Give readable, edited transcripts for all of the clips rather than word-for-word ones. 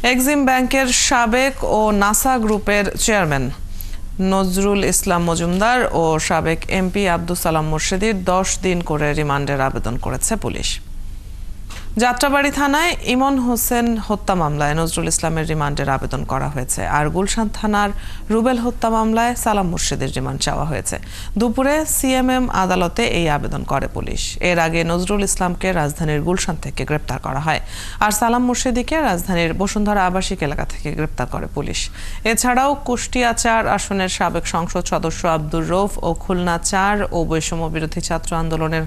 Exim ব্যাংকের সাবেক ও NASA গ্রুপের চেয়ারম্যান নজরুল ইসলাম মজুমদার ও সাবেক এমপি আব্দুস সালাম মুর্শেদীর 10 দিন করে রিমান্ডের আবেদন করেছে পুলিশ। যাত্রাবাড়ী থানায় ইমন হোসেন হত্যা মামলায় নজরুল ইসলামের রিমান্ডের আবেদন করা হয়েছে, আর গুলশান থানার রুবেল হত্যা মামলায় সালাম মুর্শেদের রিমান্ড চাওয়া হয়েছে। দুপুরে সিএমএম আদালতে এই আবেদন করে পুলিশ। এর আগে নজরুল ইসলামকে রাজধানীর গুলশান থেকে গ্রেপ্তার করা হয়, আর সালাম মুর্শেদীকে রাজধানীর বসুন্ধরা আবাসিক এলাকা থেকে গ্রেপ্তার করে পুলিশ। এছাড়াও কুষ্টিয়া 4 আসনের সাবেক সংসদ সদস্য আব্দুর রৌফ ও খুলনা 4 ও বৈষম্য বিরোধী ছাত্র আন্দোলনের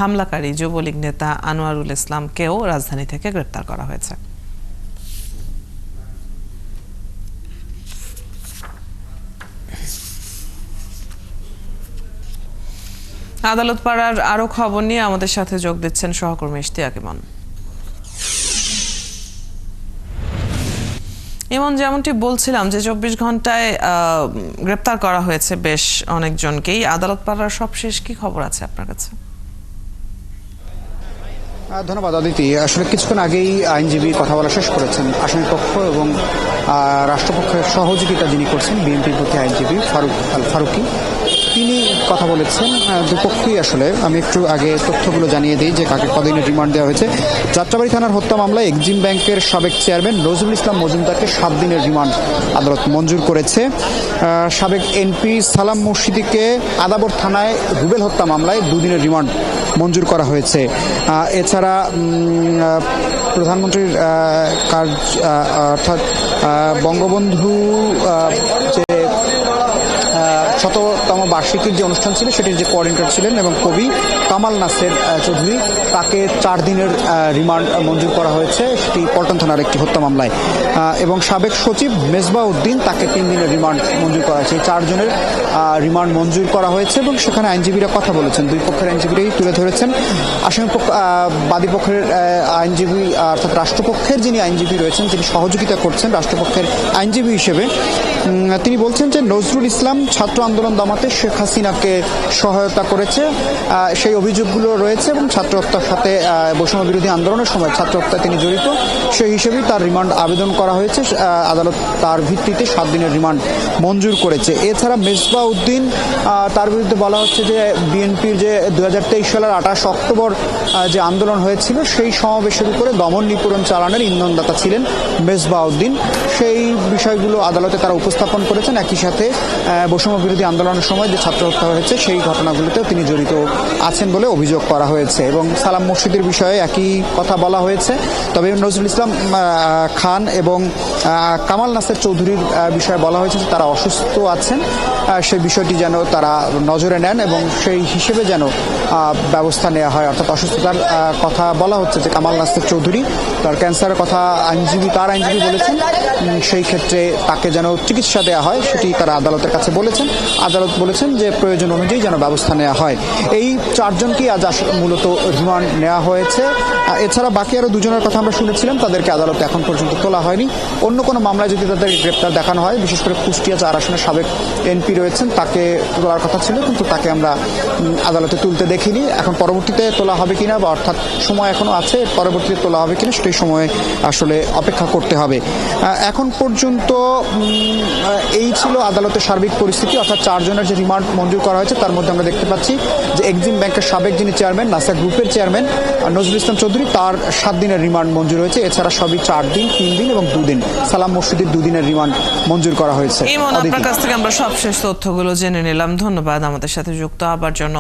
হামলাকারী যুবলীগ নেতা আনোয়ারুল ইসলামকেও রাজধানী থেকে গ্রেপ্তার করা হয়েছে। আদালত পাড়ার আরো খবর নিয়ে আমাদের সাথে যোগ দিচ্ছেন সহকর্মী ইশতিয়াক ইমন। ইমন, যেমনটি বলছিলাম যে 24 ঘন্টায় গ্রেপ্তার করা হয়েছে বেশ অনেকজনকেই। আদালত পাড়ার সবশেষ কি খবর আছে আপনার কাছে? ধন্যবাদ অদিতি। আসলে কিছুক্ষণ আগেই আইনজীবী কথা বলা শেষ করেছেন। আসামি পক্ষ এবং রাষ্ট্রপক্ষের সহযোগিতা যিনি করছেন বিএনপির প্রতি আইনজীবী ফারুকি, তিনি কথা বলেছেন। দুপক্ষই আসলে আমি একটু আগে তথ্যগুলো জানিয়ে দিই যে কাকে কদিনের রিমান্ড দেওয়া হয়েছে। যাত্রাবাড়ী থানার হত্যা মামলায় এক্সিম ব্যাংকের সাবেক চেয়ারম্যান নজরুল ইসলাম মজুমদারকে 7 দিনের রিমান্ড আদালত মঞ্জুর করেছে। সাবেক এমপি সালাম মুর্শেদীকে আদাবর থানায় রুবেল হত্যা মামলায় 2 দিনের রিমান্ড মঞ্জুর করা হয়েছে। এছাড়া প্রধানমন্ত্রীর অর্থাৎ বঙ্গবন্ধু যে 100তম বার্ষিকীর যে অনুষ্ঠান ছিল সেটির যে কোঅর্ডিনেটর ছিলেন এবং কবি কামাল নাসের চৌধুরী, তাকে 4 দিনের রিমান্ড মঞ্জুর করা হয়েছে সেটি পল্টন থানার একটি হত্যা মামলায়। এবং সাবেক সচিব মেজবা উদ্দিন, তাকে 3 দিনের রিমান্ড মঞ্জুর করা হয়েছে। এই 4 জনের রিমান্ড মঞ্জুর করা হয়েছে এবং সেখানে আইনজীবীরা কথা বলেছেন। দুই পক্ষের আইনজীবীরাই তুলে ধরেছেন। আসামি পক্ষ বাদী পক্ষের আইনজীবী অর্থাৎ রাষ্ট্রপক্ষের যিনি আইনজীবী রয়েছেন, যিনি সহযোগিতা করছেন রাষ্ট্রপক্ষের আইনজীবী হিসেবে, তিনি বলছেন যে নজরুল ইসলাম ছাত্র আন্দোলন দমাতে শেখ হাসিনাকে সহায়তা করেছে, সেই অভিযোগগুলো রয়েছে এবং ছাত্র হত্যার সাথে বৈষম্য বিরোধী আন্দোলনের সময় ছাত্র হত্যায় তিনি জড়িত, সেই হিসেবেই তার রিমান্ড আবেদন করা হয়েছে। আদালত তার ভিত্তিতে 7 দিনের রিমান্ড মঞ্জুর করেছে। এছাড়া মেজবা উদ্দিন, তার বিরুদ্ধে বলা হচ্ছে যে বিএনপির যে 2023 সালের 28 অক্টোবর যে আন্দোলন হয়েছিল সেই সমাবেশের উপরে দমন নিপীড়ন চালানোর ইন্ধনদাতা ছিলেন মেজবা উদ্দিন। সেই বিষয়গুলো আদালতে তারা উপস্থাপন করেছেন। একই সাথে বৈষম্য বিরোধী আন্দোলনের সময় যে ছাত্র হত্যা হয়েছে সেই ঘটনাগুলোতেও তিনি জড়িত আছেন বলে অভিযোগ করা হয়েছে। এবং সালাম মুর্শেদীর বিষয়ে একই কথা বলা হয়েছে। তবে নজরুল ইসলাম খান এবং কামাল নাসের চৌধুরীর বিষয়ে বলা হয়েছে যে তারা অসুস্থ আছেন, সেই বিষয়টি যেন তারা নজরে নেন এবং সেই হিসেবে যেন ব্যবস্থা নেওয়া হয়। অর্থাৎ অসুস্থতার কথা বলা হচ্ছে যে কামাল নাসের চৌধুরী, তার ক্যান্সারের কথা তার আইনজীবী বলেছেন, সেই ক্ষেত্রে তাকে যেন চিকিৎসা দেওয়া হয় সেটি তারা আদালতের কাছে বলেছেন। আদালত বলেছেন যে প্রয়োজন অনুযায়ী যেন ব্যবস্থা নেওয়া হয়। এই 4 জনকেই আজ মূলত রিমান্ড নেওয়া হয়েছে। এছাড়া বাকি আরও 2 জনের কথা আমরা শুনেছিলাম, তাদেরকে আদালতে এখন পর্যন্ত তোলা হয়নি। অন্য কোনো মামলায় যদি তাদের গ্রেপ্তার দেখানো হয়, বিশেষ করে কুষ্টিয়া 4 আসনের সাবেক এমপি রয়েছেন, তাকে তোলার কথা ছিল কিন্তু তাকে আমরা আদালতে তুলতে দেখিনি। এখন পরবর্তীতে তোলা হবে কিনা বা অর্থাৎ সময় এখনো আছে, পরবর্তীতে তোলা হবে কিনা সেই সময়ে আসলে অপেক্ষা করতে হবে। এখন পর্যন্ত এই ছিল আদালতের সার্বিক পরিস্থিতি। অর্থাৎ 4 জনের যে রিমান্ড মঞ্জুর করা হয়েছে তার মধ্যে আমরা দেখতে পাচ্ছি যে এক্সিম ব্যাংকের সাবেক যিনি চেয়ারম্যান নাসা গ্রুপের চেয়ারম্যান নজরুল ইসলাম চৌধুরী, তার 7 দিনের রিমান্ড মঞ্জুর হয়েছে। এছাড়া সবই 4 দিন, 3 দিন এবং 2 দিন। সালাম মুর্শেদীর 2 দিনের রিমান্ড মঞ্জুর করা হয়েছে। আপনার কাছ থেকে আমরা সবশেষ তথ্যগুলো জেনে নিলাম। ধন্যবাদ আমাদের সাথে যুক্ত হবার জন্য।